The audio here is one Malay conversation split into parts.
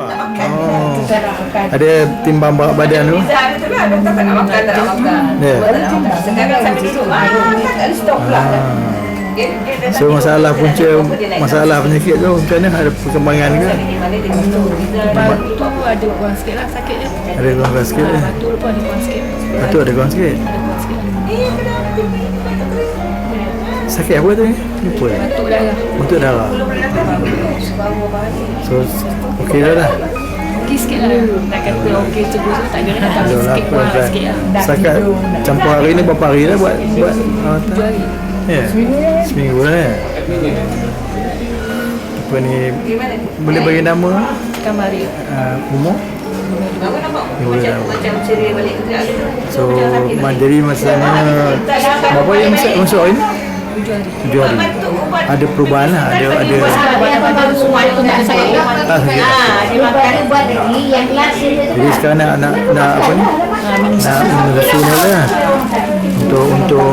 nampak. Oh. Ada timbang berat badan tu. Doktor tak nak makan, tak nak makan. Ya. Sekarang sampai duduk, tak ada stok pula. So masalah penyakit tu macam mana, ada perkembangan ke? Batu ada kurang sikit lah sakit je. Ada kurang sikit je. Batu pun ada kurang sikit. Batu ada kurang sikit. Ada kurang sikit. Sakit apa tu ni? Lupa dah. Batuk darah. Batuk darah. So okey dah dah. Okey sikit lah. Tak kata okey terus tak ada dah. Tapi sikit kurang sikit lah. Setakat campur hari ni berapa hari dah buat rawatan? 2 hari. Ya. Seminggu dah ya. Apa ni, boleh bagi nama Kamari. umur? Bangun nampak macam ceria balik kerja tu. So mandiri masanya berapa yang masuk hari ni? 7 hari. Ada perubahan lah, ada jadi sekarang nak apa ni, nak rasional lah untuk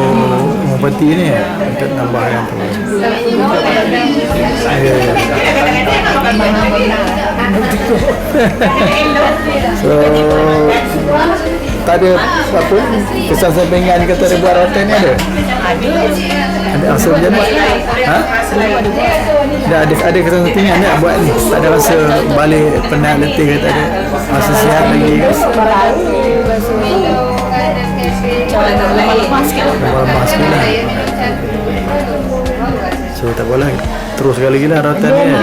mengobati ni, untuk tambah yang tu. So tak ada apa kesan sampingan kata ada buat rawatan ni, ada rasa macam mana? Ha? Ada kesan sampingan tak buat ni? Tak ada rasa balik penat letih ke, tak ada rasa sihat lagi ke? Lemas sikit lah. So tak apalah, terus sekali lagi lah rawatan ni.